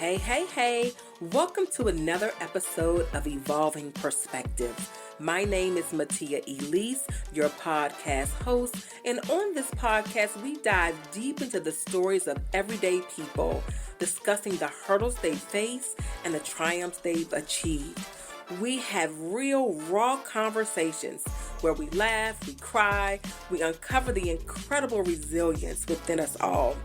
Hey. Welcome to another episode of Evolving Perspectives. My name is Matia Elise, your podcast host, and on this podcast, we dive deep into the stories of everyday people, discussing the hurdles they face and the triumphs they've achieved. We have real, raw conversations where we laugh, we cry, we uncover the incredible resilience within us all.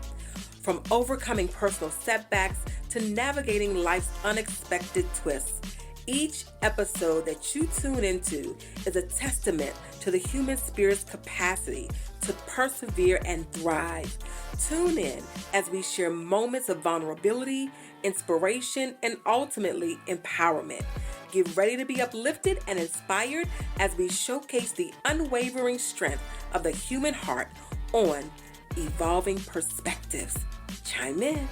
From overcoming personal setbacks to navigating life's unexpected twists, each episode that you tune into is a testament to the human spirit's capacity to persevere and thrive. Tune in as we share moments of vulnerability, inspiration, and ultimately empowerment. Get ready to be uplifted and inspired as we showcase the unwavering strength of the human heart on Evolving Perspectives. Chime in.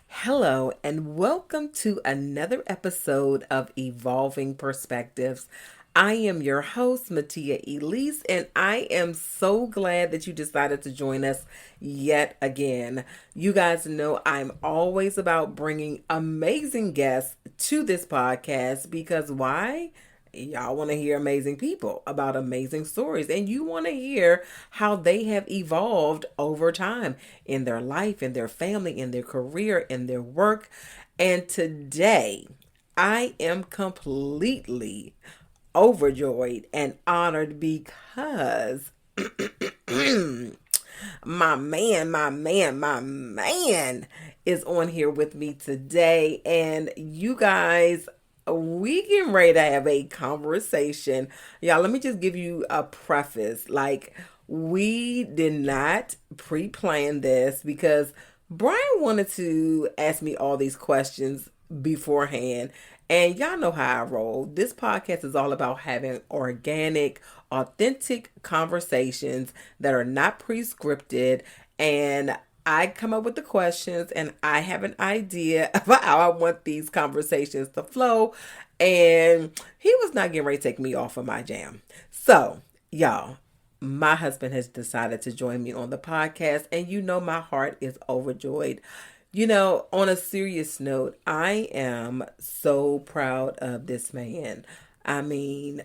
Hello, and welcome to another episode of Evolving Perspectives. I am your host, Matia Elise, and I am so glad that you decided to join us yet again. You guys know I'm always about bringing amazing guests to this podcast because why? Y'all want to hear amazing people about amazing stories, and you want to hear how they have evolved over time in their life, in their family, in their career, in their work. And today, I am completely overjoyed and honored because my man is on here with me today. And you guys, we getting ready to have a conversation. Y'all, let me just give you a preface. Like, we did not pre-plan this because Brian wanted to ask me all these questions beforehand. And y'all know how I roll. This podcast is all about having organic, authentic conversations that are not pre-scripted. And I come up with the questions and I have an idea about how I want these conversations to flow. And he was not getting ready to take me off of my jam. So, y'all, my husband has decided to join me on the podcast, and you know my heart is overjoyed. You know, on a serious note, I am so proud of this man. I mean,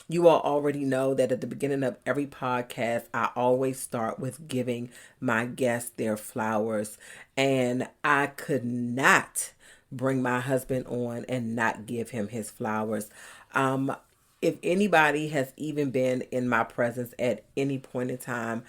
you all already know that at the beginning of every podcast, I always start with giving my guests their flowers. And I could not bring my husband on and not give him his flowers. If anybody has even been in my presence at any point in time,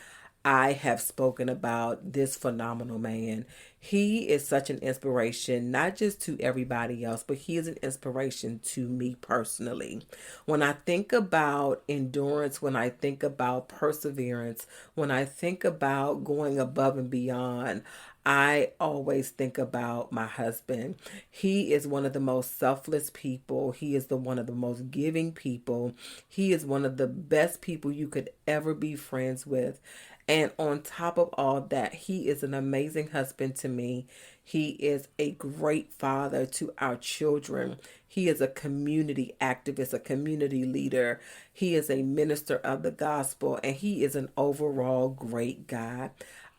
I have spoken about this phenomenal man. He is such an inspiration, not just to everybody else, but he is an inspiration to me personally. When I think about endurance, when I think about perseverance, when I think about going above and beyond, I always think about my husband. He is one of the most selfless people. He is one of the most giving people. He is one of the best people you could ever be friends with. And on top of all that, he is an amazing husband to me. He is a great father to our children. He is a community activist, a community leader. He is a minister of the gospel, and he is an overall great guy.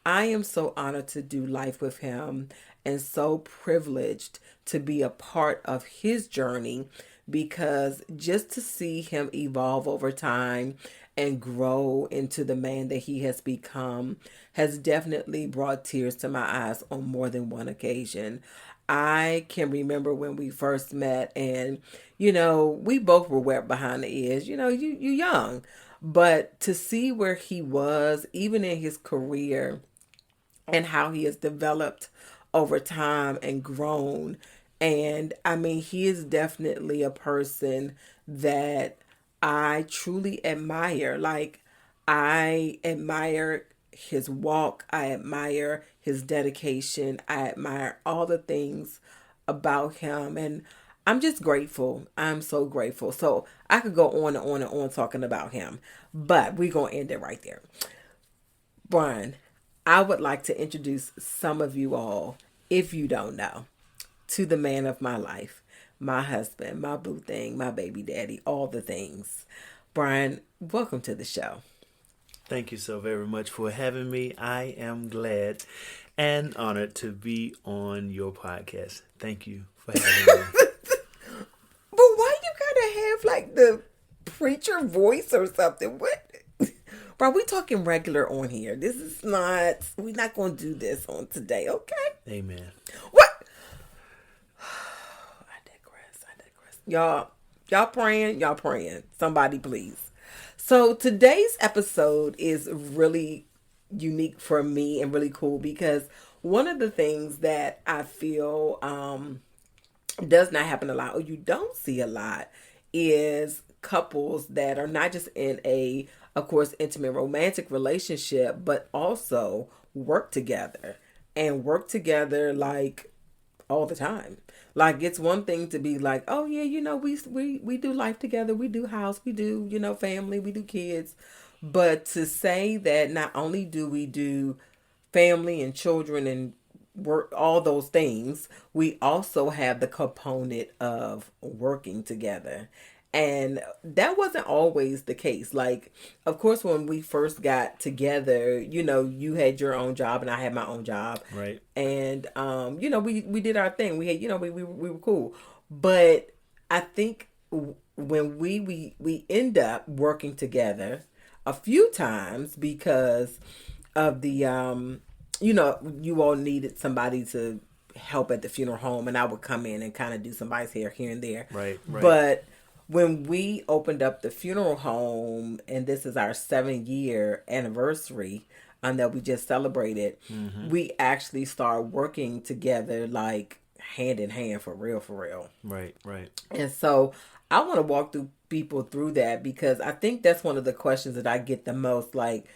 I am so honored to do life with him and so privileged to be a part of his journey, because just to see him evolve over time and grow into the man that he has become has definitely brought tears to my eyes on more than one occasion. I can remember when we first met, and we both were wet behind the ears. You young, but to see where he was even in his career and how he has developed over time and grown. And I mean, he is definitely a person that I truly admire. Like, I admire his walk, I admire his dedication, I admire all the things about him. And I'm just grateful. I'm so grateful. So I could go on and on and on talking about him, but we're going to end it right there. Brian, I would like to introduce some of you all, if you don't know, to the man of my life, my husband, my boo thing, my baby daddy, all the things. Brian, welcome to the show. Thank you so very much for having me. I am glad and honored to be on your podcast. Thank you for having me. But why you gotta have like the preacher voice or something? What? Bro, we talking regular on here. This is not. We're not gonna do this on today, okay? Amen. What? I digress. I digress. Y'all praying. Y'all praying. Somebody please. So today's episode is really unique for me and really cool because one of the things that I feel does not happen a lot or you don't see a lot is couples that are not just in a of course intimate romantic relationship but also work together and work together like all the time. Like it's one thing to be like, oh yeah, we do life together, we do house, we do family, we do kids, but to say that not only do we do family and children and work all those things, we also have the component of working together. And that wasn't always the case. Like, of course, when we first got together, you had your own job and I had my own job. Right. And, we did our thing. We had, we were cool. But I think when we end up working together a few times because of the, you all needed somebody to help at the funeral home and I would come in and kind of do somebody's hair here and there. Right. But when we opened up the funeral home, and this is our 7-year anniversary that we just celebrated, we actually started working together like hand in hand for real, for real. Right. And so I want to walk through people through that because I think that's one of the questions that I get the most. Like,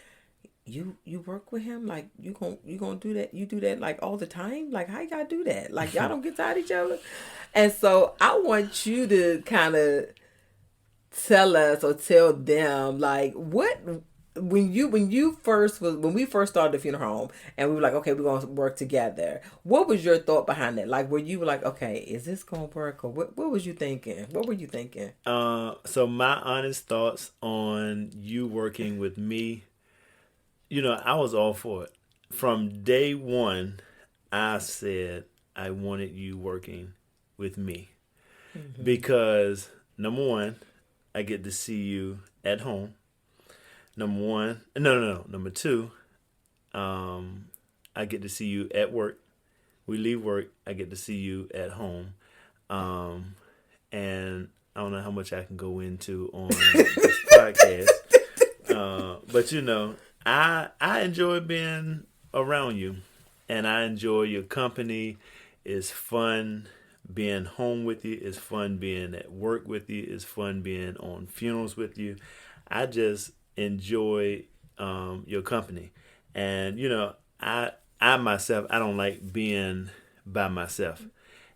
you work with him, like you gonna do that? You do that like all the time? Like how you gotta do that? Like y'all don't get tired of each other? And so I want you to kind of tell us or tell them like what when we first started the funeral home and we were like, okay, we're gonna work together. What was your thought behind that? Like, were you like, okay, is this gonna work, or what was you thinking? What were you thinking? So my honest thoughts on you working with me, I was all for it. From day one, I said I wanted you working with me because number one, I get to see you at home. Number one, no. Number two, I get to see you at work. We leave work, I get to see you at home. And I don't know how much I can go into on this podcast. But I enjoy being around you, and I enjoy your company. It's fun being home with you. It's fun being at work with you. It's fun being on funerals with you. I just enjoy your company, and I myself, I don't like being by myself,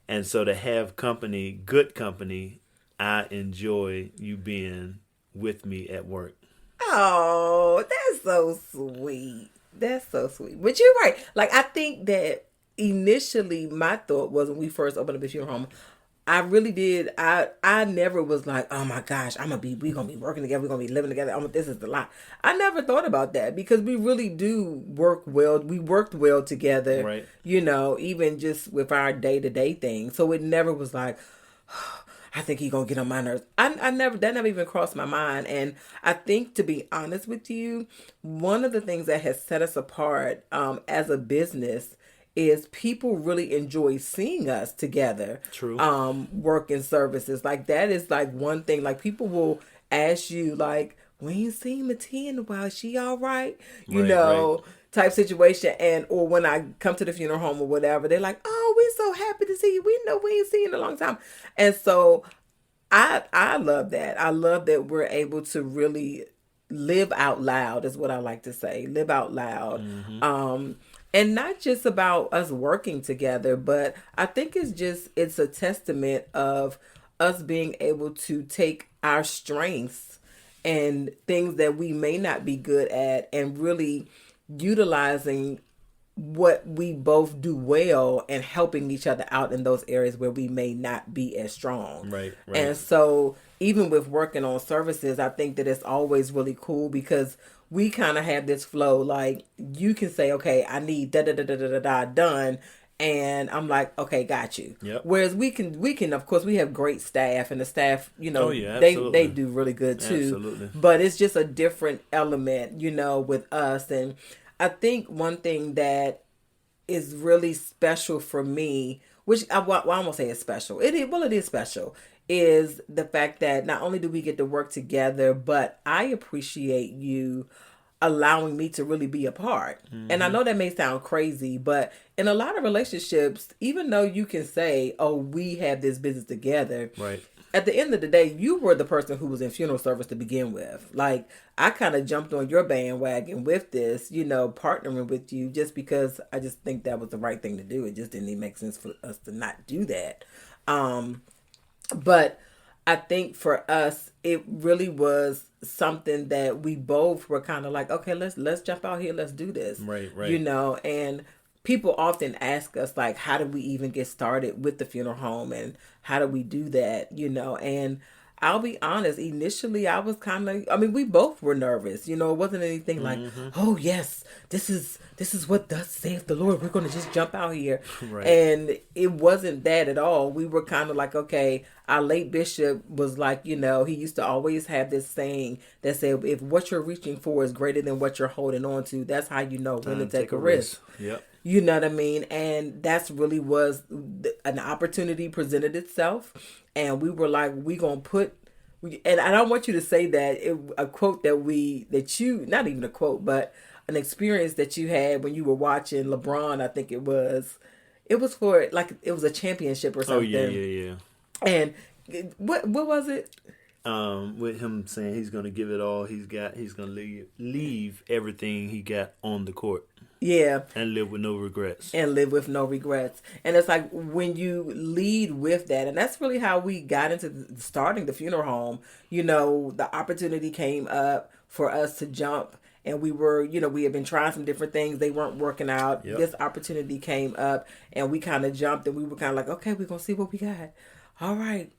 and so to have company, good company, I enjoy you being with me at work. Oh, that's so sweet. That's so sweet. But you're right. Like, I think that initially my thought was when we first opened up the funeral home, I really did. I never was like, oh my gosh, we gonna be working together. We're gonna be living together. This is the lot. I never thought about that because we really do work well. We worked well together, Right. Even just with our day-to-day thing. So it never was like, I think he gonna get on my nerves. That never even crossed my mind. And I think, to be honest with you, one of the things that has set us apart as a business is people really enjoy seeing us together. True. Working services. Like that is like one thing. Like people will ask you like, we ain't seen Mattia in a while. She all right? Right. Type situation. And or when I come to the funeral home or whatever, they're like, oh, we're so happy to see you. We know we ain't seen you in a long time. And so I love that. I love that we're able to really live out loud is what I like to say. Live out loud. And not just about us working together, but I think it's a testament of us being able to take our strengths and things that we may not be good at and really utilizing what we both do well and helping each other out in those areas where we may not be as strong. Right. And so even with working on services, I think that it's always really cool because we kind of have this flow. Like you can say, okay, I need da da da da da da da done, and I'm like, okay, got you. Yep. Whereas we can of course we have great staff, and the staff, Oh yeah, they absolutely. do really good too. Absolutely. But it's just a different element, with us. And I think one thing that is really special for me, which I won't say it's special. It is special. Is the fact that not only do we get to work together, but I appreciate you allowing me to really be a part. And I Hmm. know that may sound crazy, but in a lot of relationships, even though you can say, "Oh, we have this business together," Right. at the end of the day, you were the person who was in funeral service to begin with. Like, I kind of jumped on your bandwagon with this, partnering with you just because I just think that was the right thing to do. It just didn't even make sense for us to not do that. Um, but I think for us, it really was something that we both were kind of like, okay, let's jump out here, let's do this, Right. Right. and people often ask us like, how did we even get started with the funeral home, and how do we do that, and I'll be honest, initially I was kind of, I mean, we both were nervous, it wasn't anything like, Hmm. oh yes, this is what thus saith the Lord, we're going to just jump out here. Right. And it wasn't that at all. We were kind of like, okay, our late bishop was like, he used to always have this saying that said, if what you're reaching for is greater than what you're holding on to, that's how you know when to Time to take take a a risk. risk. Yep. You know what I mean? And that's really was an opportunity presented itself. And we were like, we going to and I don't want you to say that a quote that you, not even a quote, but an experience that you had when you were watching LeBron, I think it was for like, it was a championship or Oh yeah, something. yeah, yeah. And what was it? With him saying he's going to give it all he's got, he's going to leave everything he got on the court Yeah. and live with no regrets. And live with no regrets. And it's like when you lead with that, and that's really how we got into starting the funeral home. The opportunity came up for us to jump, and we had been trying some different things. They weren't working out. Yep. This opportunity came up, and we kind of jumped, and we were kind of like, okay, we're going to see what we got. All right.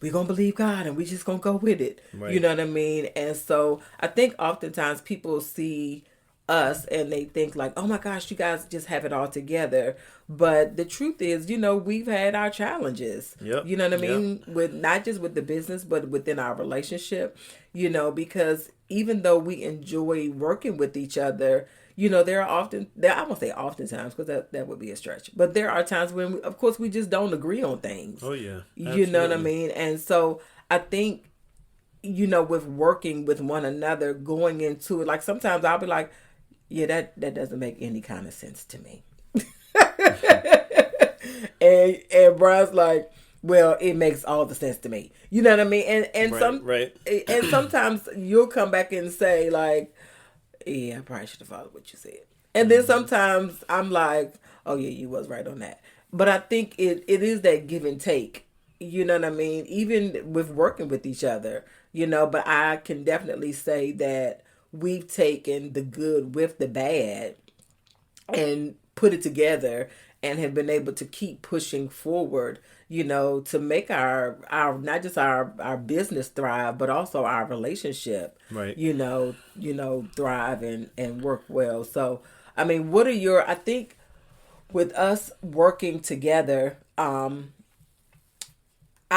We're going to believe God, and we just going to go with it. You Right. know what I mean? And so I think oftentimes people see us and they think like, oh my gosh, you guys just have it all together. But the truth is, we've had our challenges. Yep. You know what I Yep. mean? With not just with the business, but within our relationship, because even though we enjoy working with each other, I won't say oftentimes because that would be a stretch, but there are times when, of course, we just don't agree on things. Oh yeah. You know what I Absolutely. mean? And so I think, with working with one another, going into it, like sometimes I'll be like, yeah, that doesn't make any kind of sense to me. And Brian's like, well, it makes all the sense to me. You know what I mean? Right. Right. And sometimes you'll come back and say like, yeah, I probably should have followed what you said. And then Hmm. sometimes I'm like, oh yeah, you was right on that. But I think it is that give and take. You know what I mean? Even with working with each other, but I can definitely say that we've taken the good with the bad and put it together and have been able to keep pushing forward, to make our not just our business thrive, but also our relationship, Right. thrive and work well. So I mean, what are your, I think with us working together, I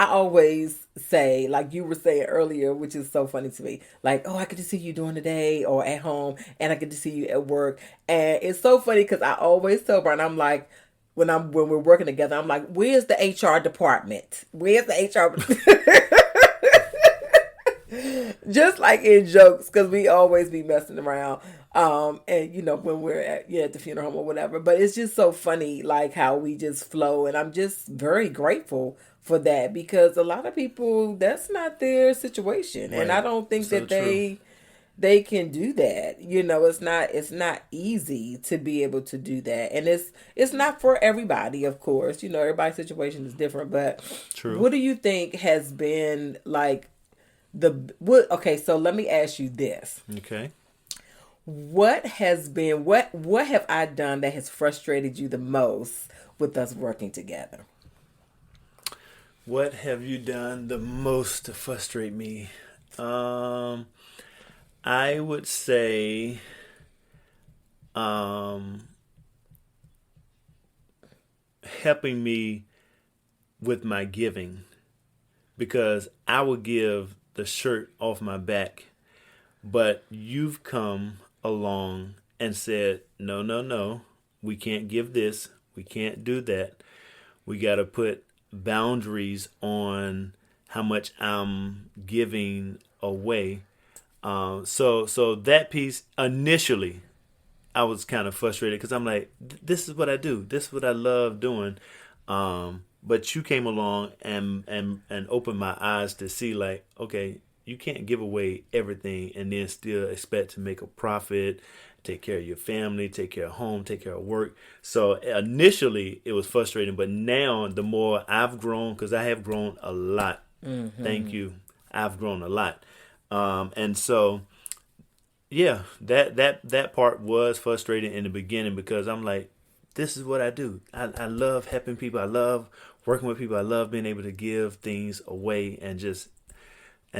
always say, like you were saying earlier, which is so funny to me, like, oh, I get to see you during the day or at home, and I get to see you at work. And it's so funny because I always tell Brian, I'm like, when we're working together, I'm like, where's the HR department? Where's the HR? Just like in jokes, because we always be messing around. And when we're at the funeral home or whatever. But it's just so funny, like how we just flow, and I'm just very grateful for that because a lot of people, that's not their situation, and I Right. don't think So that true. they can do that. It's not easy to be able to do that, and it's not for everybody, of course. Everybody's situation is different. But True. what do you think has been like what? Okay, so let me ask you this: Okay. what have I done that has frustrated you the most with us working together? What have you done the most to frustrate me? Um, I would say um, helping me with my giving, because I would give the shirt off my back, but you've come along and said, no, no, no, we can't give this, we can't do that. We got to put boundaries on how much I'm giving away. So that piece initially, I was kind of frustrated because I'm like, this is what I do. This is what I love doing. But you came along and opened my eyes to see, like, okay, you can't give away everything and then still expect to make a profit, take care of your family, take care of home, take care of work. So initially it was frustrating, but now the more I've grown, because I have grown a lot. Thank you. I've grown a lot. And so yeah, that part was frustrating in the beginning because I'm like, this is what I do. I love helping people. I love working with people. I love being able to give things away and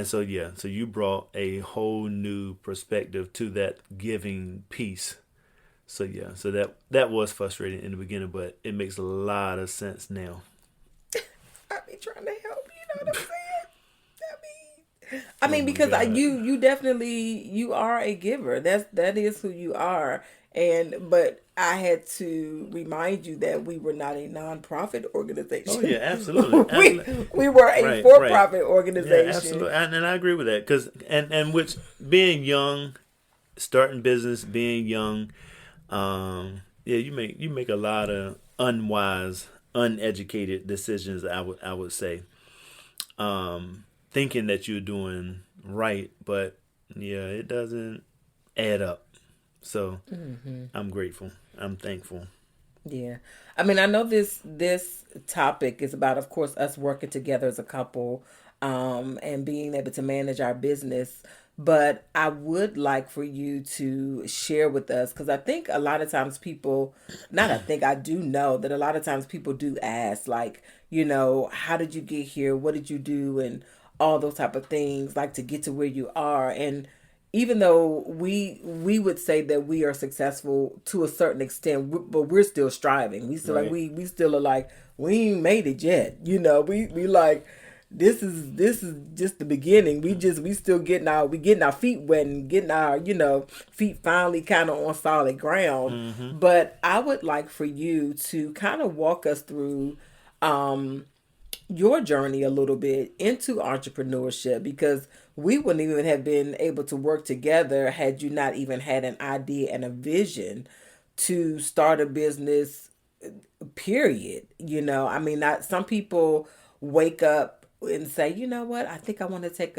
so yeah, so you brought a whole new perspective to that giving piece. So yeah, so that was frustrating in the beginning, but it makes a lot of sense now. I be trying to help. You know what I'm saying? I Oh mean, my because God. you definitely you are a giver. That is who you are. And but I had to remind you that we were not a nonprofit Oh yeah, organization. absolutely, we absolutely. we were a Right, for right. profit Yeah, organization. absolutely, and I agree with that because and which being young, starting business, being young, yeah, you make a lot of unwise, uneducated decisions. I would say, thinking that you're doing right, but yeah, it doesn't add up. So I'm grateful. I'm thankful. Yeah. I mean, I know this topic is about, of course, us working together as a couple, and being able to manage our business. But I would like for you to share with us, because I think a lot of times people, not I think, I do know that a lot of times people do ask, like, how did you get here? What did you do? And all those type of things, like to get to where you are. And even though we would say that we are successful to a certain extent, but we're still striving. We still like Right. we still are like, we ain't made it yet. We like, this is just the beginning. We still getting our feet wet and getting our feet finally kind of on solid ground. Mm-hmm. But I would like for you to kind of walk us through your journey a little bit into entrepreneurship, because we wouldn't even have been able to work together had you not even had an idea and a vision to start a business, period. I mean, not some people wake up and say, you know what, I think I want to take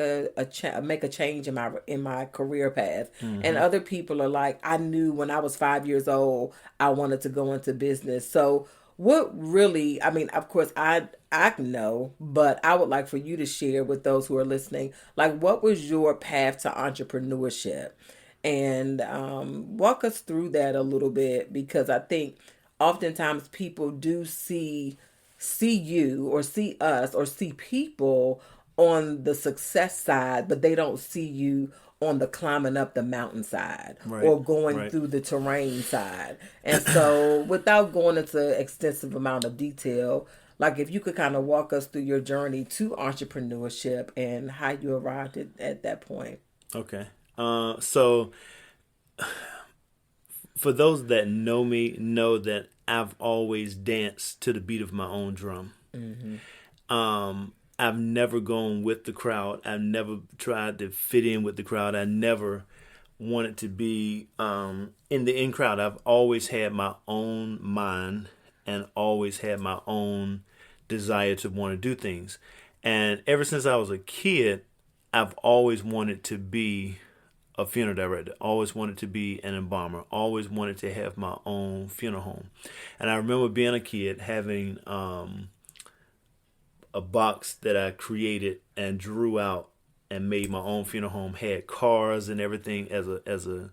make a change in my career path. And Mm-hmm. other people are like, I knew when I was 5 years old I wanted to go into business. So what really, I mean, of course, I know, but I would like for you to share with those who are listening, like, what was your path to entrepreneurship? And walk us through that a little bit, because I think oftentimes people do see you or see us or see people on the success side, but they don't see you on the climbing up the mountainside Right. or going Right. through the terrain side. And so, without going into extensive amount of detail, like, if you could kind of walk us through your journey to entrepreneurship and how you arrived at that point. Okay. So for those that know me, know that I've always danced to the beat of my own drum. I've never gone with the crowd. I've never tried to fit in with the crowd. I never wanted to be in the in crowd. I've always had my own mind and always had my own desire to want to do things. And ever since I was a kid, I've always wanted to be a funeral director, always wanted to be an embalmer, always wanted to have my own funeral home. And I remember being a kid having a box that I created and drew out and made my own funeral home. Had cars and everything as a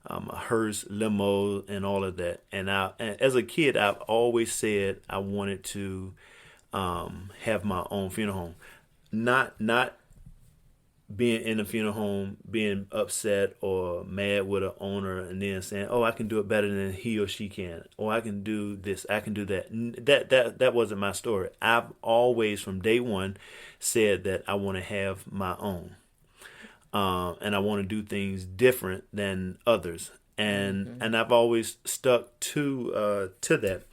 hearse limo and all of that. And as a kid, I've always said I wanted to have my own funeral home. Not being in a funeral home, being upset or mad with an owner, and then saying, "Oh, I can do it better than he or she can," or "I can do this, I can do that." That wasn't my story. I've always, from day one, said that I want to have my own, and I want to do things different than others, and I've always stuck to that.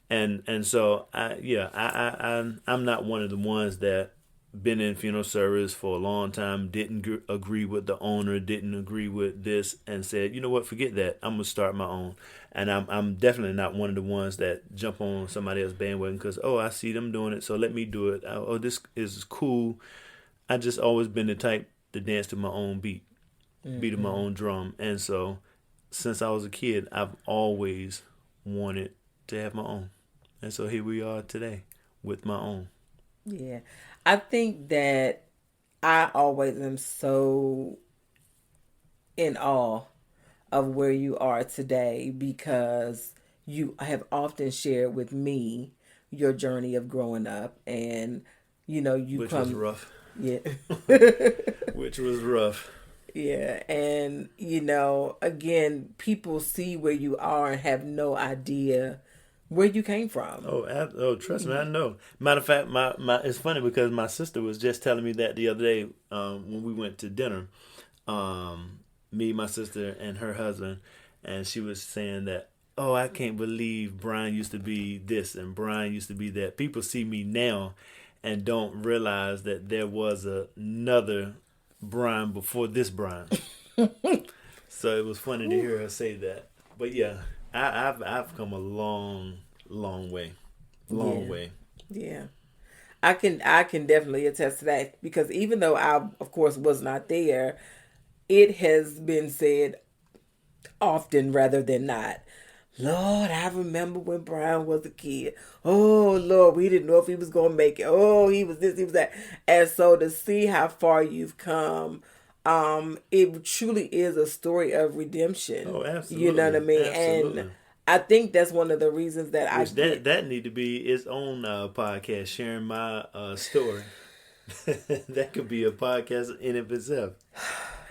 And so I'm not one of the ones that been in funeral service for a long time, didn't agree with the owner, didn't agree with this, and said, you know what, forget that, I'm gonna start my own. And I'm definitely not one of the ones that jump on somebody else's bandwagon because, oh, I see them doing it, so let me do it. Oh, this is cool. I just always been the type to dance to my own beat of my own drum. And so since I was a kid, I've always wanted to have my own. And so here we are today with my own. Yeah. I think that I always am so in awe of where you are today because you have often shared with me your journey of growing up and you Which was come. rough. Yeah. Which was rough. Yeah, and again, people see where you are and have no idea where you came from. Oh, trust me, I know. Matter of fact, my it's funny because my sister was just telling me that the other day when we went to dinner. Me, my sister, and her husband, and she was saying that, oh, I can't believe Brian used to be this and Brian used to be that. People see me now and don't realize that there was another Brian before this Brian. So it was funny to hear her say that. But yeah, I've come a long way, long Yeah, way. yeah. I can definitely attest to that because even though I, of course, was not there, it has been said often rather than not. Lord, I remember when Brian was a kid. Oh Lord, we didn't know if he was gonna make it. Oh, he was this, he was that. And so to see how far you've come, it truly is a story of redemption. Oh, You know what I absolutely, mean? And absolutely. I think that's one of the reasons that I Which get. that need to be its own podcast, sharing my story. That could be a podcast in of itself.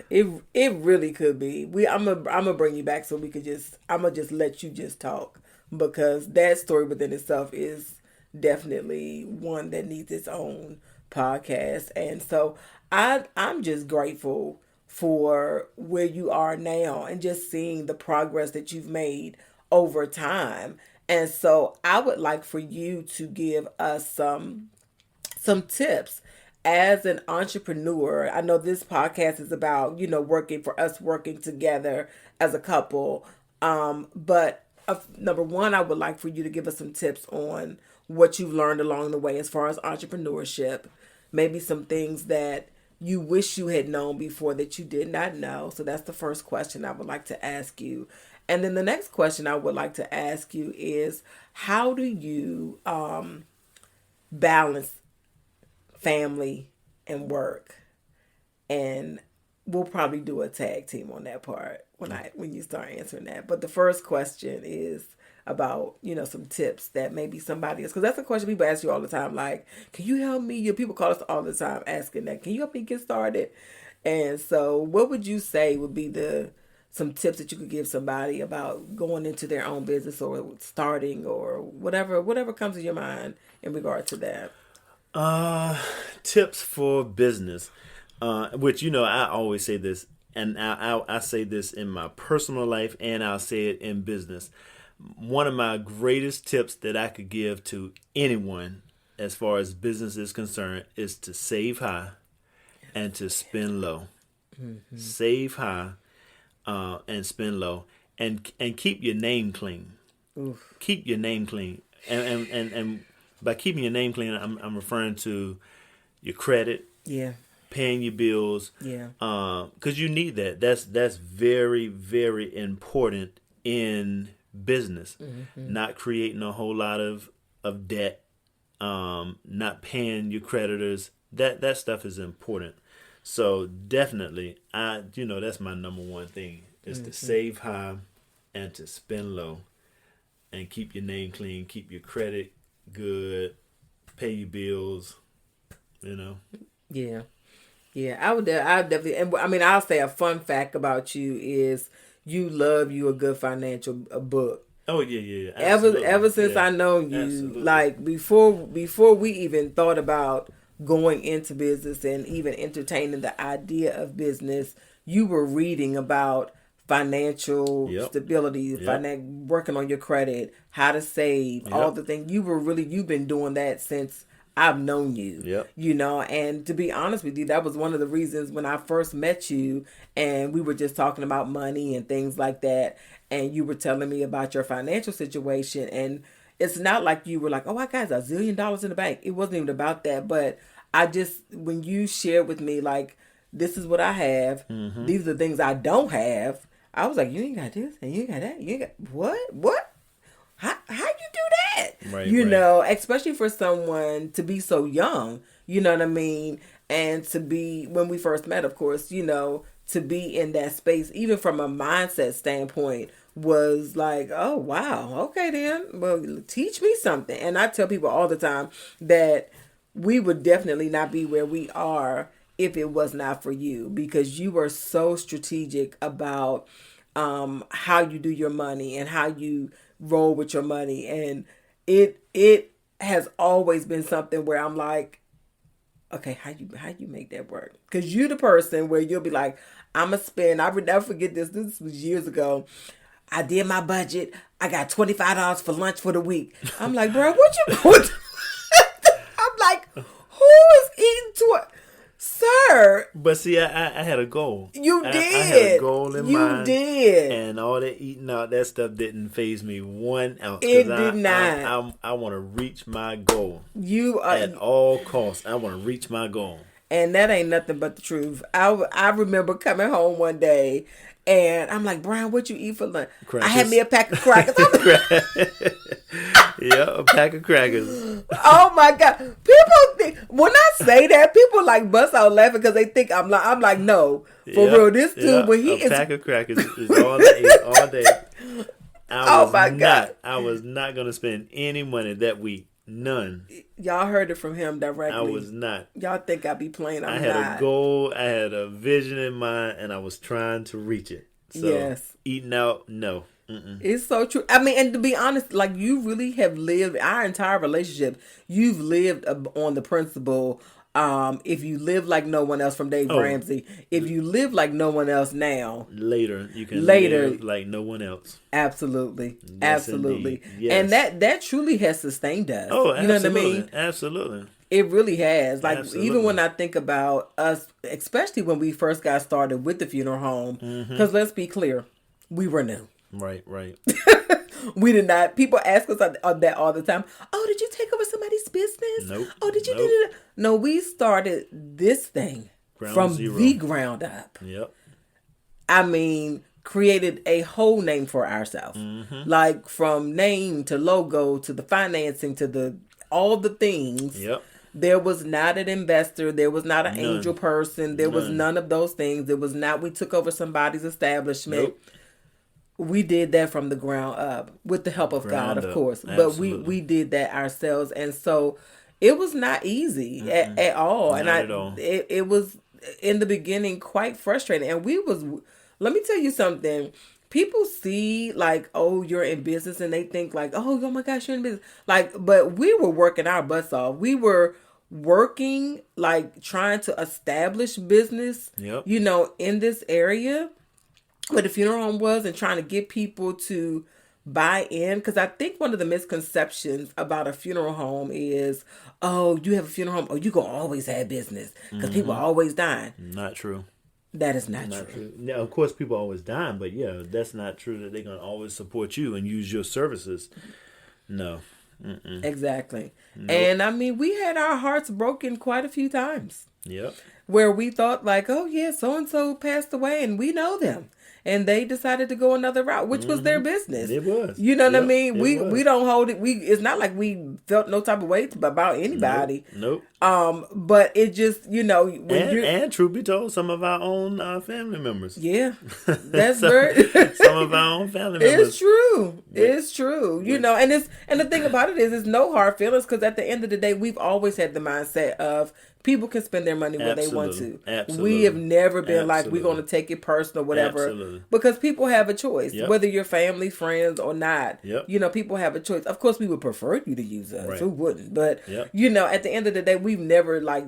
It really could be. I'm gonna bring you back so we could just I'm gonna just let you just talk because that story within itself is definitely one that needs its own podcast. And so I'm just grateful for where you are now and just seeing the progress that you've made over time. And so I would like for you to give us some tips as an entrepreneur. I know this podcast is about, working for us, working together as a couple. But number one, I would like for you to give us some tips on what you've learned along the way as far as entrepreneurship. Maybe some things that you wish you had known before that you did not know. So that's the first question I would like to ask you. And then the next question I would like to ask you is how do you balance family and work? And we'll probably do a tag team on that part when you start answering that. But the first question is about some tips that maybe somebody else, because that's a question people ask you all the time, like, can you help me? People call us all the time asking that, can you help me get started? And so what would you say would be the some tips that you could give somebody about going into their own business or starting or whatever comes to your mind in regard to that? Uh, Tips for business, which I always say this, and I say this in my personal life, and I'll say it in business. One of my greatest tips that I could give to anyone, as far as business is concerned, is to save high and to spend low. Save high, and spend low, and keep your name clean. Oof. Keep your name clean, and by keeping your name clean, I'm referring to your credit, Yeah. paying your bills, Yeah. because you need that. That's very, very important in business. Not creating a whole lot of debt, not paying your creditors. That stuff is important. So definitely, that's my number one thing is to save high and to spend low, and keep your name clean, keep your credit good, pay your bills. You know. Yeah. Yeah, I would definitely, and I mean, I'll say a fun fact about you is you love you a good financial book. Oh yeah, yeah, yeah. Ever Absolutely. since Yeah. I known you, Absolutely. like before we even thought about going into business and even entertaining the idea of business, you were reading about financial Yep. stability, Yep. working on your credit, how to save, all Yep. the things. You've been doing that since I've known you, Yep. and to be honest with you, that was one of the reasons when I first met you and we were just talking about money and things like that. And you were telling me about your financial situation. And it's not like you were like, oh, I got $1 zillion in the bank. It wasn't even about that. But when you shared with me, like, this is what I have, Mm-hmm. these are the things I don't have. I was like, you ain't got this and you ain't got that. You ain't got what? How you do that? Right. Right. Especially for someone to be so young, you know what I mean? And to be, when we first met, of course, to be in that space, even from a mindset standpoint, was like, oh, wow, okay, then, well, teach me something. And I tell people all the time that we would definitely not be where we are if it was not for you, because you are so strategic about how you do your money and how you roll with your money. And it has always been something where I'm like, okay, how you make that work? Because you're the person where you'll be like, I'm gonna spend. I would never forget this. This was years ago. I did my budget. I got $25 for lunch for the week. I'm like, bro, what you going? I'm like, who is eating sir? But see, I had a goal. You I had a did. goal in You mind. did. And all that eating out, that stuff didn't phase me 1 ounce. It did not. I want to reach my goal You are, at all costs. I want to reach my goal. and that ain't nothing but the truth. I remember coming home one day, and I'm like, Brian, what you eat for lunch? I had Crackers. me a pack of crackers. Yeah, a pack of crackers. Oh my god! People think, when I say that, people like bust out laughing because they think I'm like, no, for Yeah, real. This dude, yeah, when he a is, pack of crackers is all I ate all day. oh my god, I was not gonna spend any money that week. None. y'all heard it from him directly. I was not. Y'all think I be playing? I I'm had not. a goal, I had a vision in mind, and I was trying to reach it. So Yes. eating out, no. It's so true. I mean, and to be honest, like, you really have lived our entire relationship. You've lived on the principle. If you live like no one else, from Dave Oh. Ramsey, if you live like no one else now, Later, you can Later. live like no one else. absolutely, Yes, absolutely, indeed. Yes. and that truly has sustained us. Oh, you know absolutely. what I mean? Absolutely. It really has. Like, Absolutely. even when I think about us, especially when we first got started with the funeral home, Mm-hmm. because let's be clear, we were new. Right, right. We did not. People ask us that all the time. Oh, did you take over somebody's business? Nope. Oh, did you Nope. do that? No, we started this thing Ground from zero. the ground up. Yep. I mean, created a whole name for ourselves. Mm-hmm. Like, from name to logo to the financing to the all the things. Yep. There was not an investor. There was not an None. angel person. There was None. none of those things. It was not we took over somebody's establishment. Nope. We did that from the ground up with the help of God, Ground of up. course. But Absolutely. we did that ourselves, and so it was not easy at all. Not And at all. it was in the beginning quite frustrating. And we was, let me tell you something. People see, like, oh, you're in business, and they think like, oh my gosh, you're in business. Like, but we were working our butts off. We were working, like, trying to establish business, Yep. in this area where the funeral home was, and trying to get people to buy in. Because I think one of the misconceptions about a funeral home is, oh, you have a funeral home, oh, you gonna always have business because people are always dying. Not true. That is not, Not true. true. Now, of course, people always dying, but yeah, that's not true that they're going to always support you and use your services. No. Exactly. And I mean, we had our hearts broken quite a few times Yep. where we thought like, oh yeah, so and so passed away and we know them, and they decided to go another route, which was their business. It was. You know what I Yep, mean? it We was. don't hold it. It's not like we felt no type of way about anybody. Nope. But it just, when you, And truth be told, some of our own family members. yeah, that's some, very. some of our own family members. It's true. It's true. And the thing about it is, it's no hard feelings, because at the end of the day, we've always had the mindset of People can spend their money where they want Absolutely. to. We have Absolutely. never been like, we're going Absolutely. to take it personal, whatever, Absolutely. because people have a choice, Yep. whether you're family, friends, or not. Yep. You know, people have a choice. Of course, we would prefer you to use us. Right. Who wouldn't? But, Yep. you know, at the end of the day, we've never like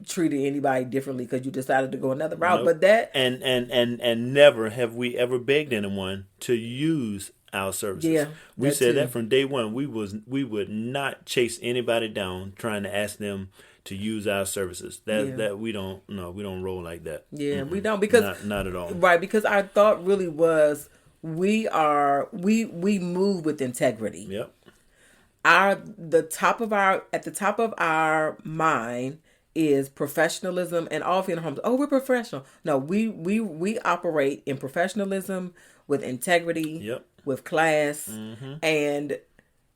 treated anybody differently because you decided to go another route. Nope. But that, and never have we ever begged anyone to use our services. Yeah, We that said too. that from day one. We would not chase anybody down trying to ask them to use our services. That we don't roll like that. yeah, we don't, because Not at all. right, because our thought really was we move with integrity. Yep. At the top of our mind is professionalism, and all funeral homes, oh, we're professional. No, we operate in professionalism, with integrity, Yep. with class, and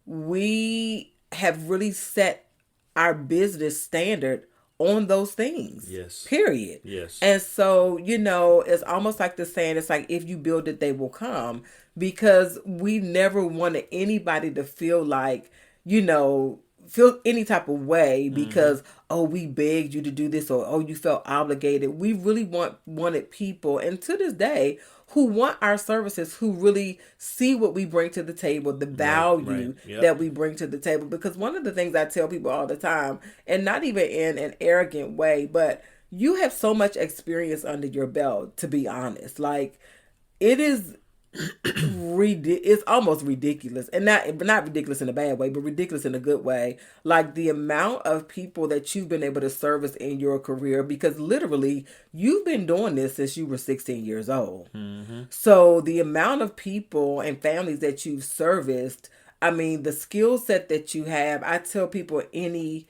we have really set our business standard on those things. Yes. Period. Yes. And so, you know, it's almost like the saying, it's like, if you build it, they will come. Because we never wanted anybody to feel like, you know, feel any type of way because, oh, we begged you to do this, or, oh, you felt obligated. We really wanted people, and to this day, who want our services, who really see what we bring to the table, the value right. Yep. that we bring to the table. Because one of the things I tell people all the time, and not even in an arrogant way, but you have so much experience under your belt, to be honest. Like, it is it's almost ridiculous, and not ridiculous in a bad way, but ridiculous in a good way. Like, the amount of people that you've been able to service in your career, because literally you've been doing this since you were 16 years old. So the amount of people and families that you've serviced, I mean, the skill set that you have, I tell people any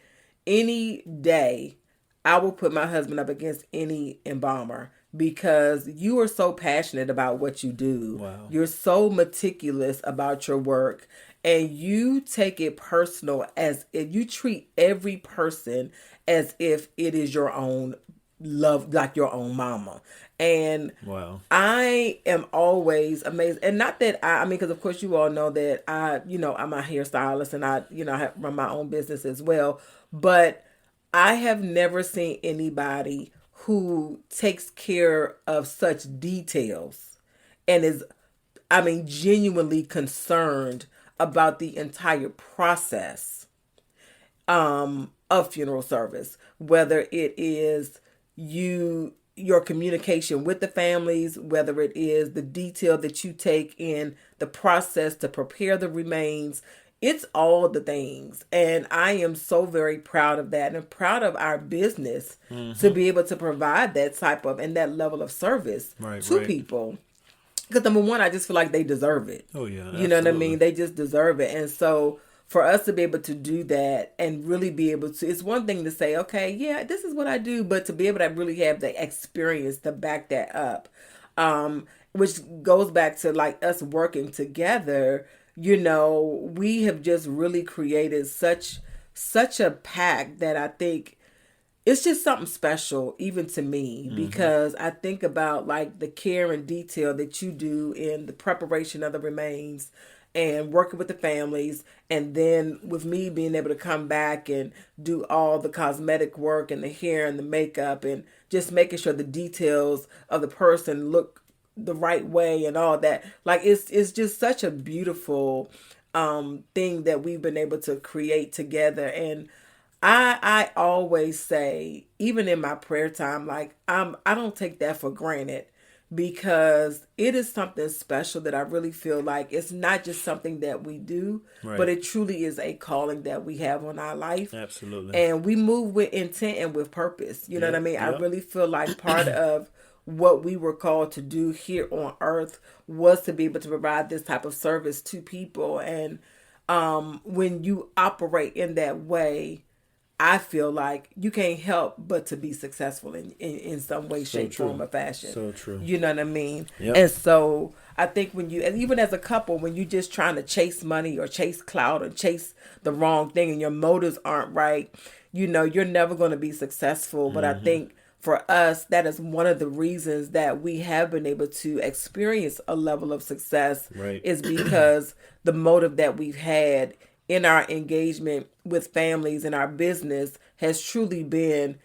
day I will put my husband up against any embalmer, because you are so passionate about what you do. Wow. You're so meticulous about your work, and you take it personal, as if you treat every person as if it is your own love, like your own mama. And Wow. I am always amazed. And not that I mean, because of course you all know that I'm a hairstylist, and I run my own business as well. But I have never seen anybody who takes care of such details and is, I mean, genuinely concerned about the entire process of funeral service, whether it is your communication with the families, whether it is the detail that you take in the process to prepare the remains. It's all the things. And I am so very proud of that, and proud of our business to be able to provide that type of and that level of service to people. Because number one, I just feel like they deserve it. Oh, yeah. You know what I mean? They just deserve it. And so for us to be able to do that and really be able to, it's one thing to say, okay, yeah, this is what I do, but to be able to really have the experience to back that up, which goes back to like us working together. You know, we have just really created such a pack that I think it's just something special, even to me, because I think about like the care and detail that you do in the preparation of the remains and working with the families, and then with me being able to come back and do all the cosmetic work and the hair and the makeup and just making sure the details of the person look the right way and all that. Like, it's just such a beautiful thing that we've been able to create together. And I always say, even in my prayer time, like I don't take that for granted, because it is something special that I really feel like it's not just something that we do, but it truly is a calling that we have on our life. Absolutely. And we move with intent and with purpose. You know what I mean? I really feel like part of what we were called to do here on earth was to be able to provide this type of service to people. And when you operate in that way, I feel like you can't help but to be successful in some way, shape, form, or fashion. So true. You know what I mean? Yep. And so I think when you, and even as a couple, when you're just trying to chase money or chase clout or chase the wrong thing and your motives aren't right, you know, you're never going to be successful. But I think for us, that is one of the reasons that we have been able to experience a level of success, is because the motive that we've had in our engagement with families and our business has truly been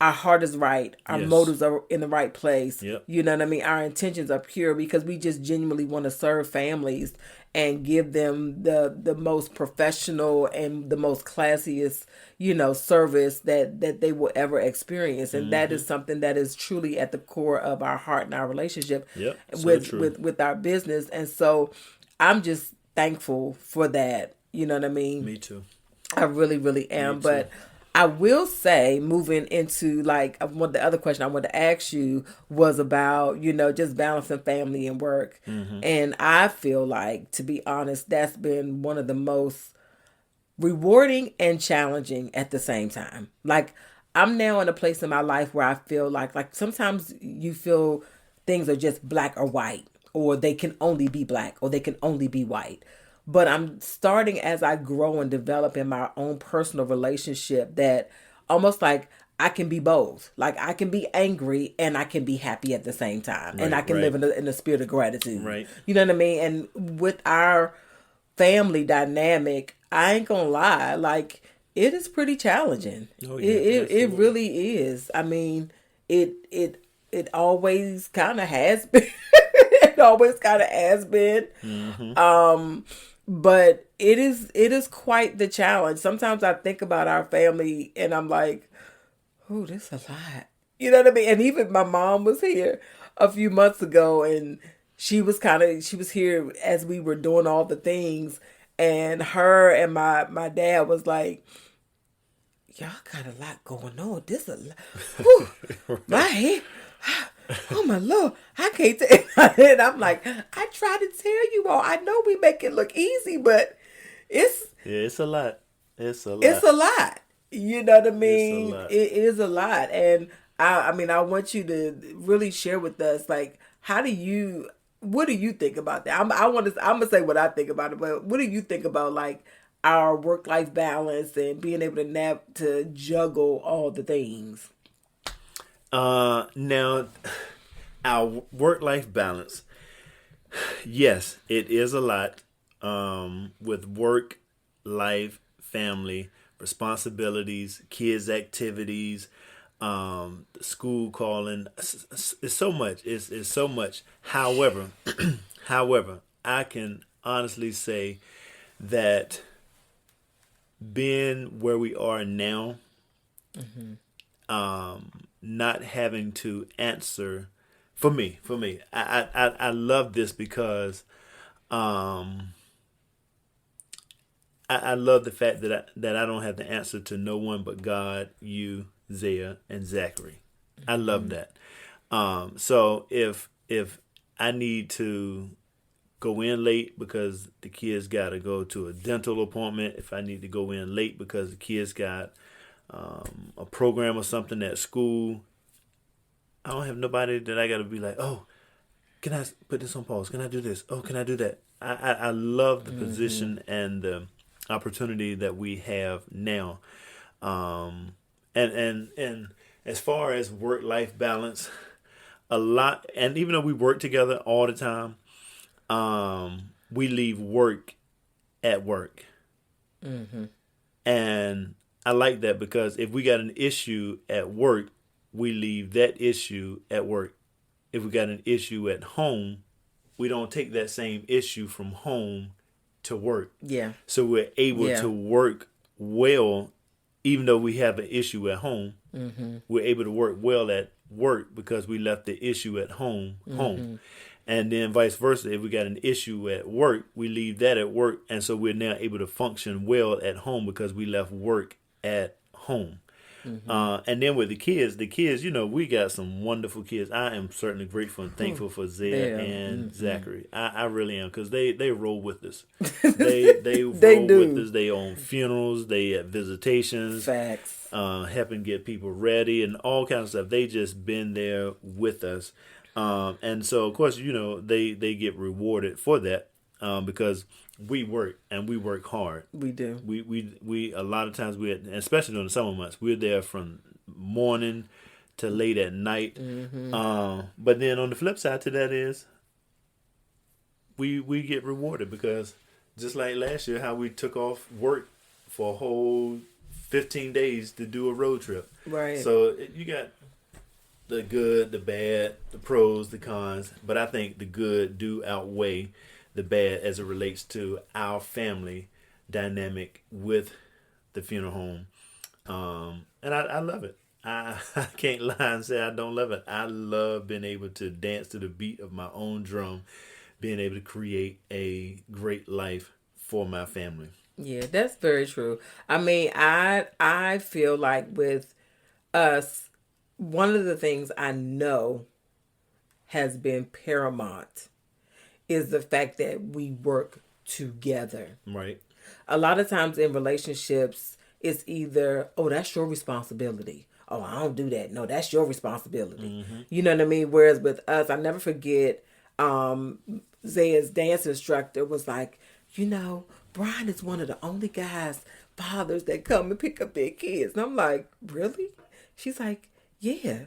our heart is right, our Yes. motives are in the right place. Yep. You know what I mean? Our intentions are pure because we just genuinely want to serve families and give them the most professional and the most classiest, service that they will ever experience. And that is something that is truly at the core of our heart and our relationship Yep. So with true. our business. And so I'm just thankful for that. You know what I mean? Me too. I really, really Me am. too. But I will say, moving into like what the other question I wanted to ask you was about, just balancing family and work. And I feel like, to be honest, that's been one of the most rewarding and challenging at the same time. Like, I'm now in a place in my life where I feel like sometimes you feel things are just black or white, or they can only be black, or they can only be white. But I'm starting, as I grow and develop in my own personal relationship, that almost like I can be both. Like, I can be angry and I can be happy at the same time, and I Right. can live Right. in a spirit of gratitude. Right. You know what I mean? And with our family dynamic, I ain't gonna lie, like, it is pretty challenging. Oh It yeah. it Absolutely. really is. I mean, it always kind of has been. It always kind of has been. Mm-hmm. But it is quite the challenge. Sometimes I think about our family and I'm like, oh, this a lot. You know what I mean? And even my mom was here a few months ago, and she was here as we were doing all the things, and her and my dad was like, y'all got a lot going on. This a lot. Whew, my head. Oh my Lord, I can't tell. And I'm like, I try to tell you all. I know we make it look easy, but it's Yeah. It's a lot. It's a it's lot. a lot. You know what I It's a mean? lot. It is a lot. And I mean, I want you to really share with us, like, what do you think about that? I'm gonna say what I think about it, but what do you think about, like, our work life balance and being able to juggle all the things? Now, our work life balance. Yes, it is a lot. With work, life, family, responsibilities, kids' activities, school calling. It's so much. It's so much. However, however, I can honestly say that being where we are now, not having to answer for me, I love this because um, I love the fact that I don't have to answer to no one but God, you, Zaya, and Zachary. I love that. So if I need to go in late because the kids got to go to a dental appointment, if I need to go in late because the kids got a program or something at school, I don't have nobody that I got to be like, oh, can I put this on pause? Can I do this? Oh, can I do that? I love the position and the opportunity that we have now. And as far as work life balance, a lot, and even though we work together all the time, we leave work at work. And I like that because if we got an issue at work, we leave that issue at work. If we got an issue at home, we don't take that same issue from home to work. Yeah. So we're able Yeah. to work well, even though we have an issue at home. We're able to work well at work because we left the issue at home. And then vice versa, if we got an issue at work, we leave that at work, and so we're now able to function well at home because we left work at home. And then with the kids, we got some wonderful kids. I am certainly grateful and thankful for Zaya Yeah. and Zachary. I really am because they roll with us. They They roll with do. us. They own funerals. They at visitations, Facts. helping get people ready and all kinds of stuff. They just been there with us, and so of course they get rewarded for that because we work and we work hard. We do. We a lot of times especially during the summer months, we're there from morning to late at night. But then on the flip side to that is we get rewarded because Just like last year, how we took off work for a whole 15 days to do a road trip. Right. So you got the good, the bad, the pros, the cons, but I think the good do outweigh the bad as it relates to our family dynamic with the funeral home. And I love it. I can't lie and say I don't love it. I love being able to dance to the beat of my own drum, being able to create a great life for my family. Yeah, that's very true. I mean, I feel like with us, one of the things I know has been paramount is the fact that we work together. Right. A lot of times in relationships, it's either, oh, that's your responsibility. Oh, I don't do that. No, that's your responsibility. Mm-hmm. You know what I mean? Whereas with us, I never forget, Zaya's dance instructor was like, you know, Brian is one of the only guys, fathers that come and pick up their kids. And I'm like, really? She's like, yeah.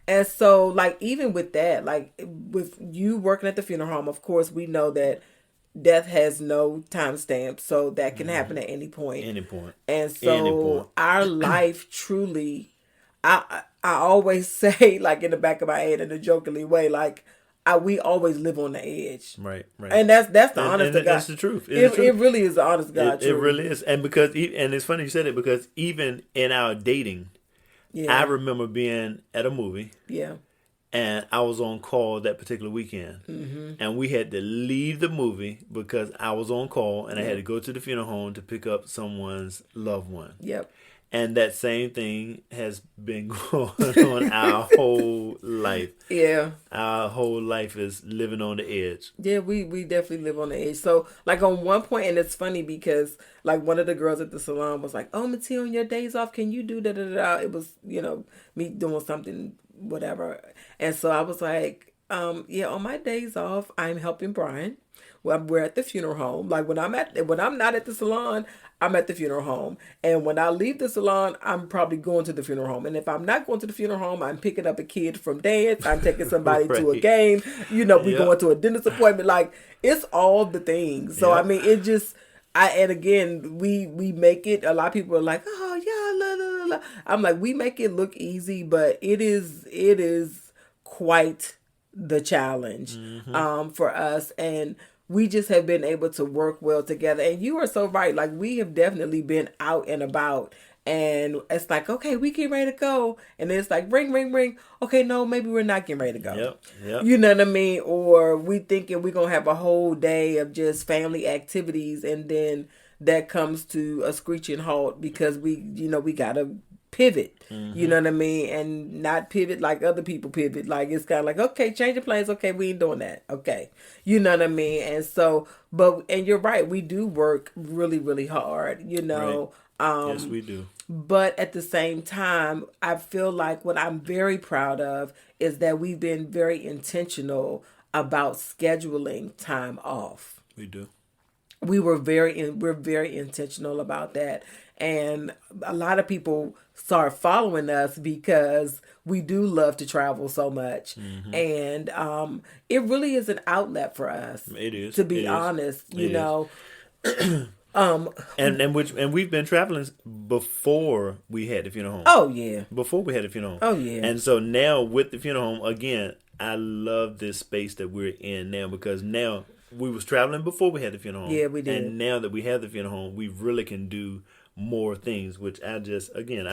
And so, like, even with that, like, with you working at the funeral home, of course, we know that death has no timestamp, so that can happen at any point. Any point. And so, Any point. our life truly, I always say, like, in the back of my head in a jokingly way, like, we always live on the edge. Right. And that's the honest to God. That's the truth. It really is the honest to God It truth. really is. And and it's funny you said it, because even in our dating, Yeah. I remember being at a movie Yeah. and I was on call that particular weekend. Mm-hmm. And we had to leave the movie because I was on call and I had to go to the funeral home to pick up someone's loved one. Yep. And that same thing has been going on our whole life. Yeah. Our whole life is living on the edge. Yeah, we definitely live on the edge. So, like, on one point, and it's funny because, like, one of the girls at the salon was like, oh, Mattia, on your days off, can you do da-da-da-da? It was, you know, me doing something, whatever. And so I was like, yeah, on my days off, I'm helping Brian. Well, we're at the funeral home. Like, when I'm not at the salon, I'm at the funeral home. And when I leave the salon, I'm probably going to the funeral home. And if I'm not going to the funeral home, I'm picking up a kid from dance. I'm taking somebody to a Right. game. You know, we Yep. going to a dentist appointment. Like, it's all the things. So, Yep. I mean, it just, and again, we make it, a lot of people are like, oh, yeah, la, la, la, la. I'm like, we make it look easy, but it is quite the challenge for us. And we just have been able to work well together. And you are so right. Like, we have definitely been out and about. And it's like, okay, we getting ready to go. And then it's like, ring, ring, ring. Okay, no, maybe we're not getting ready to go. Yep. You know what I mean? Or we thinking we're going to have a whole day of just family activities. And then that comes to a screeching halt because we got to pivot. You know what I mean? And not pivot like other people pivot. Like, it's kind of like, okay, change of plans. Okay, we ain't doing that. Okay. You know what I mean? And so, and you're right. We do work really, really hard, you know. Right. Yes, we do. But at the same time, I feel like what I'm very proud of is that we've been very intentional about scheduling time off. We do. We're very intentional about that. And a lot of people start following us because we do love to travel so much. And it really is an outlet for us. It is. To be It is. honest, you It is. know. And we've been traveling before we had the funeral home. Oh, yeah. Before we had the funeral home. Oh, yeah. And so now with the funeral home, again, I love this space that we're in now, because now we was traveling before we had the funeral home. Yeah, we did. And now that we have the funeral home, we really can do more things, which I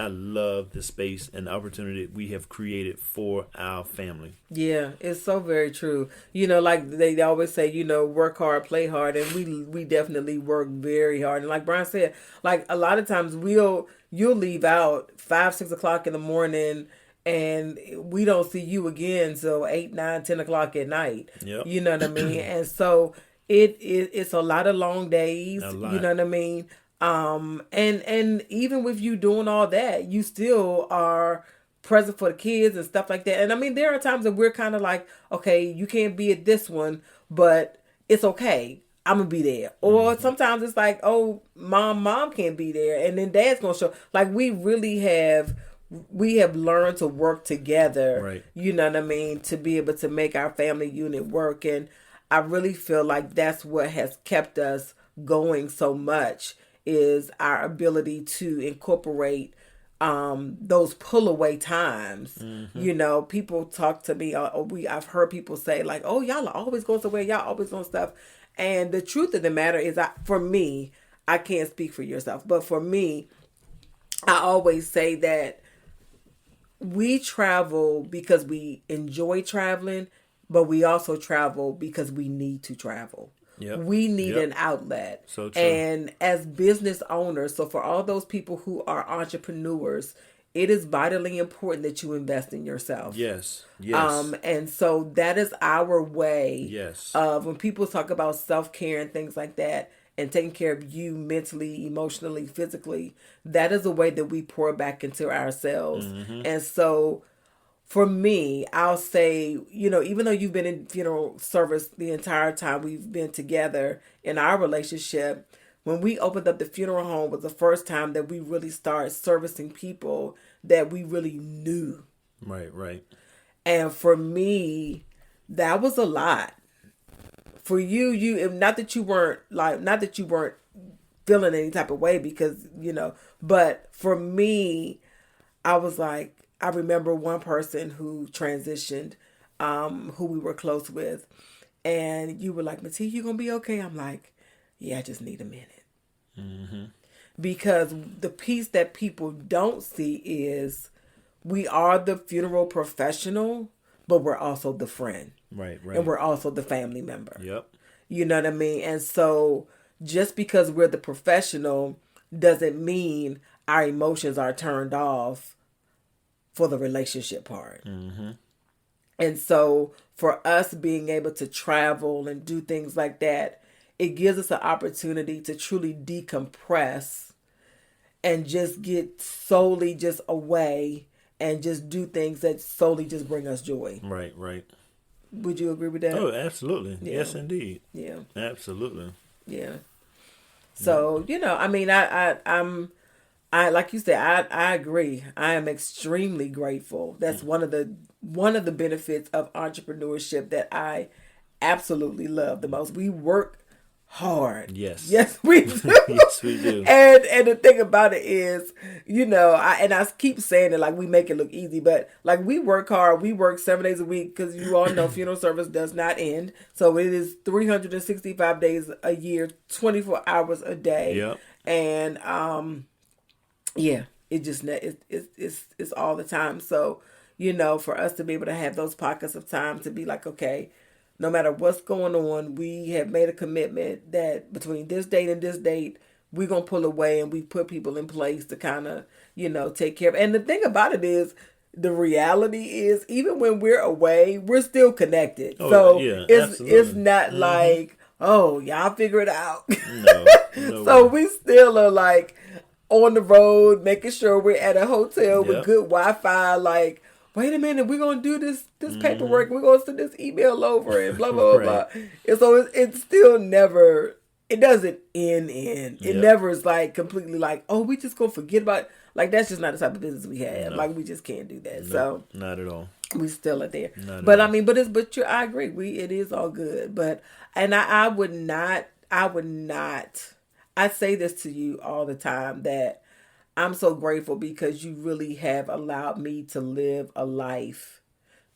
love the space and the opportunity we have created for our family. Yeah, it's so very true. You know, like they always say, you know, work hard, play hard, and we definitely work very hard. And like Brian said, like a lot of times you'll leave out 5, 6 o'clock in the morning, and we don't see you again till 8, 9, 10 o'clock at night. Yep. You know what I mean? And so it's a lot of long days. A lot. You know what I mean? And even with you doing all that, you still are present for the kids and stuff like that. And I mean, there are times that we're kind of like, okay, you can't be at this one, but it's okay. I'm gonna be there. Or sometimes it's like, oh, mom can't be there, and then dad's gonna show. Like, we have learned to work together. Right. You know what I mean? To be able to make our family unit work. And I really feel like that's what has kept us going so much is our ability to incorporate those pull away times. You know, people talk to me, I've heard people say like, oh, y'all are always going somewhere, y'all always on stuff. And the truth of the matter is, for me, I can't speak for yourself, but for me, I always say that we travel because we enjoy traveling, but we also travel because we need to travel. Yep. We need Yep. an outlet. So true. And as business owners, so for all those people who are entrepreneurs, it is vitally important that you invest in yourself. Yes. Yes. And so that is our way Yes. of when people talk about self-care and things like that and taking care of you mentally, emotionally, physically, that is a way that we pour back into ourselves. And so for me, I'll say, you know, even though you've been in funeral service the entire time we've been together in our relationship, when we opened up the funeral home was the first time that we really started servicing people that we really knew. Right. Right. And for me, that was a lot. For you, not that you weren't feeling any type of way because, you know, but for me, I was like, I remember one person who transitioned, who we were close with, and you were like, Mattia, you gonna be okay? I'm like, yeah, I just need a minute. Because the piece that people don't see is we are the funeral professional, but we're also the friend. Right. Right. And we're also the family member. Yep. You know what I mean? And so just because we're the professional doesn't mean our emotions are turned off for the relationship part. And so for us being able to travel and do things like that, it gives us an opportunity to truly decompress and just get solely just away and just do things that solely just bring us joy. Right. Right. Would you agree with that? Oh, absolutely. Yeah. Yes, indeed. Yeah. Absolutely. Yeah. So, you know, I mean, I'm like you said, I agree. I am extremely grateful. That's one of the benefits of entrepreneurship that I absolutely love the most. We work hard. Yes. We do. Yes, we do. And the thing about it is, you know, I keep saying it like we make it look easy, but like we work hard. We work 7 days a week because you all know funeral service does not end. So it is 365 days a year, 24 hours a day. Yep. And yeah, it just it's all the time. So, you know, for us to be able to have those pockets of time to be like, okay, no matter what's going on, we have made a commitment that between this date and this date, we're going to pull away, and we put people in place to kind of, you know, take care of. And the thing about it is, the reality is, even when we're away, we're still connected. Oh, so yeah, it's absolutely. not like, oh, y'all figure it out. No. So we still are like on the road, making sure we're at a hotel with Yep. good Wi-Fi. Like, wait a minute, we're gonna do this paperwork. We're gonna send this email over and blah blah blah. Right. Blah. And so it's still never. It doesn't end. It Yep. never is like completely like, oh, we just gonna forget about. Like, that's just not the type of business we have. No. Like, we just can't do that. No, So not at all. we still are there. Not at But all. I mean, I agree. It is all good. But and I would not. I say this to you all the time that I'm so grateful because you really have allowed me to live a life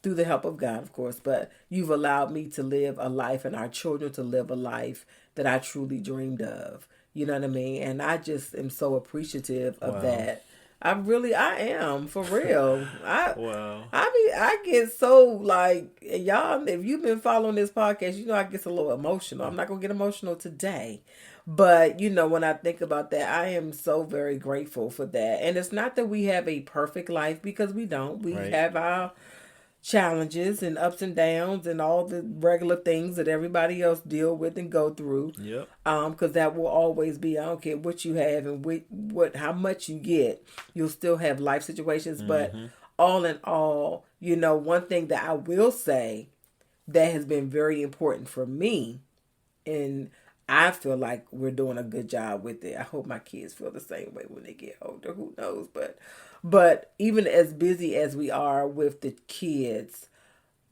through the help of God, of course, but you've allowed me to live a life and our children to live a life that I truly dreamed of. You know what I mean? And I just am so appreciative of Wow. that. I am for real. Wow. I get so like, y'all, if you've been following this podcast, you know I get a little emotional. I'm not going to get emotional today. But, you know, when I think about that, I am so very grateful for that. And it's not that we have a perfect life, because we don't. We Right. have our challenges and ups and downs and all the regular things that everybody else deal with and go through. Yep. Because that will always be, I don't care what you have and how much you get, you'll still have life situations. But all in all, you know, one thing that I will say that has been very important for me, and I feel like we're doing a good job with it. I hope my kids feel the same way when they get older. Who knows? But even as busy as we are with the kids,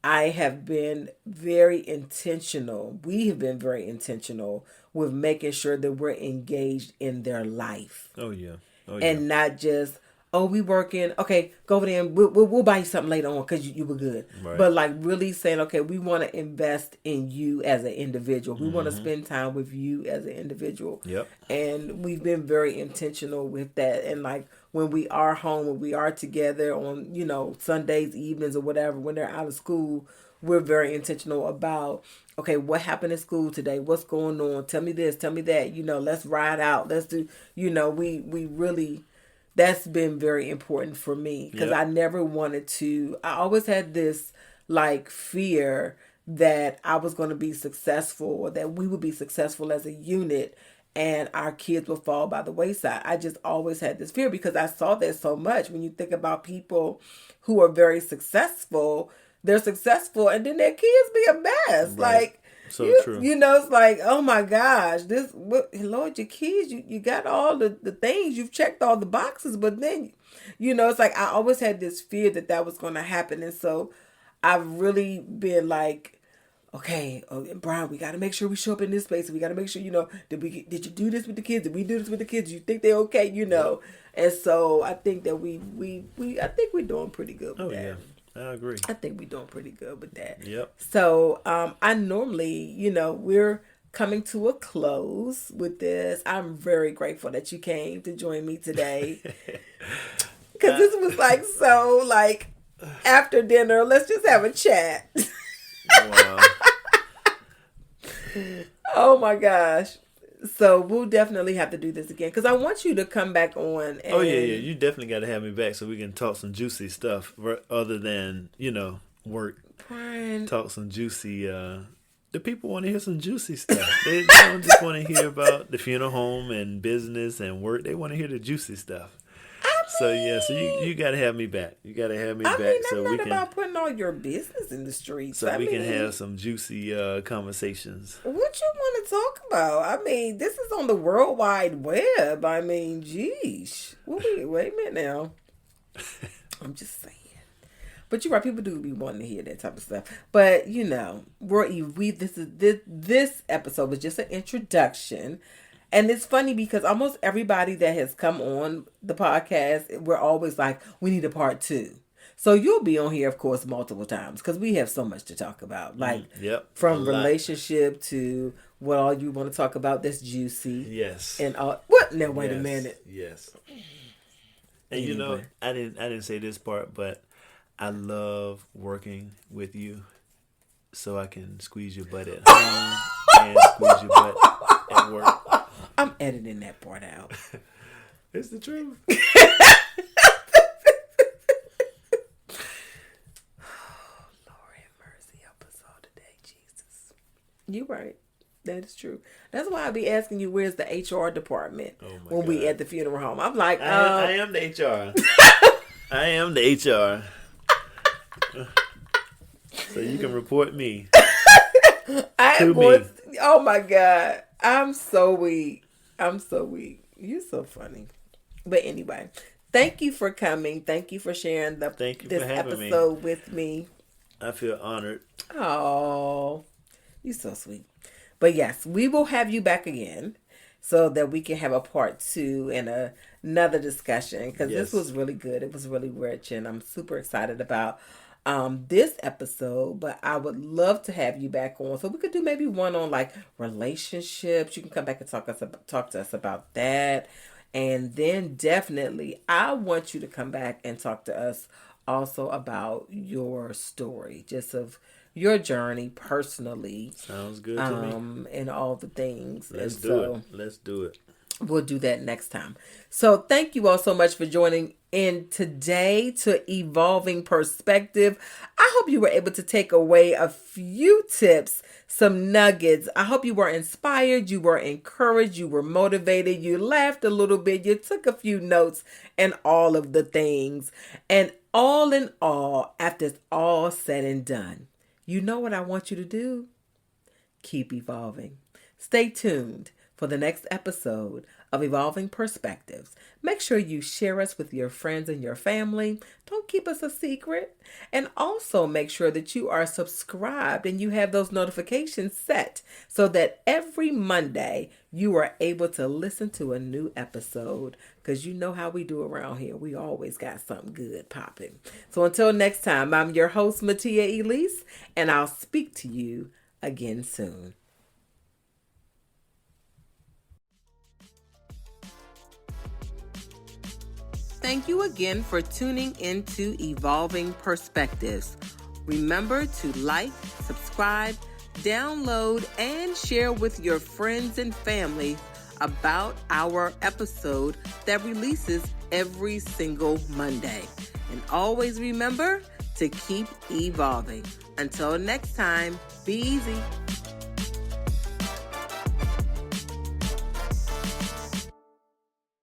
I have been very intentional. We have been very intentional with making sure that we're engaged in their life Oh yeah. Oh yeah. and not just, oh, we working, okay, go over there and we'll buy you something later on because you were good. Right. But like really saying, okay, we want to invest in you as an individual. We want to spend time with you as an individual. Yep. And we've been very intentional with that. And like when we are home, when we are together on, Sundays, evenings or whatever, when they're out of school, we're very intentional about, okay, what happened in school today? What's going on? Tell me this, tell me that. Let's ride out. Let's do, we really, that's been very important for me because Yep. I never wanted to, I always had this like fear that I was going to be successful or that we would be successful as a unit and our kids will fall by the wayside. I just always had this fear because I saw that so much. When you think about people who are very successful, they're successful and then their kids be a mess. Right. Like, So true. it's like, oh my gosh, Lord, your kids, you got all the things, you've checked all the boxes, but then, it's like I always had this fear that was going to happen. And so I've really been like, okay, Brian, we got to make sure we show up in this place. We got to make sure, did you do this with the kids? Did we do this with the kids? Do you think they're okay? And so I think that I think we're doing pretty good with Oh that. yeah. I agree. I think we're doing pretty good with that. Yep. So I normally, we're coming to a close with this. I'm very grateful that you came to join me today. Because this was like, so like after dinner, let's just have a chat. Wow. Oh my gosh. So we'll definitely have to do this again because I want you to come back on. And Oh yeah. You definitely got to have me back so we can talk some juicy stuff other than work. Brian, Talk some juicy. The people want to hear some juicy stuff. They don't just want to hear about the funeral home and business and work. They want to hear the juicy stuff. So you got to have me back. You got to have me back so I'm we not can about putting all your business in the streets. so we can have some juicy conversations. What you want to talk about? I mean, this is on the World Wide Web. I mean, geez. Wait a minute now. I'm just saying. But you're right. People do be wanting to hear that type of stuff. But this episode was just an introduction. And it's funny because almost everybody that has come on the podcast, we're always like, we need a part 2. So you'll be on here, of course, multiple times because we have so much to talk about. Like, Yep. from relationship to what all you want to talk about that's juicy. Yes. And all. What? Now, wait a Yes. minute. Yes. And Anyway. I didn't say this part, but I love working with you so I can squeeze your butt at home and squeeze your butt at work. I'm editing that part out. It's the truth. Lord have mercy, help us all today, Jesus. You're right. That is true. That's why I be asking you, where's the HR department when we God. at the funeral home? I'm like, I am the HR. I am the HR. So you can report me. I am to going. me. Oh my God, I'm so weak. You're so funny. But anyway, thank you for coming. Thank you for sharing Thank you this for having me. episode with me. I feel honored. Oh, you're so sweet. But yes, we will have you back again so that we can have a part 2 and another discussion because Yes. this was really good. It was really rich and I'm super excited about this episode. But I would love to have you back on so we could do maybe one on like relationships. You can come back and talk to us about that. And then definitely I want you to come back and talk to us also about your story, just of your journey personally, Sounds good to me. and all the things. Let's And do so it. Let's do it. we'll do that next time. So thank you all so much for joining in today to Evolving Perspective. I hope you were able to take away a few tips, some nuggets. I hope you were inspired, you were encouraged, you were motivated, you laughed a little bit, you took a few notes and all of the things. And all in all, after it's all said and done, you know what I want you to do? Keep evolving. Stay tuned for for the next episode of Evolving Perspectives. Make sure you share us with your friends and your family. Don't keep us a secret. And also make sure that you are subscribed and you have those notifications set so that every Monday you are able to listen to a new episode, because you know how we do around here. We always got something good popping. So until next time, I'm your host, Matia Elise, and I'll speak to you again soon. Thank you again for tuning into Evolving Perspectives. Remember to like, subscribe, download, and share with your friends and family about our episode that releases every single Monday. And always remember to keep evolving. Until next time, be easy.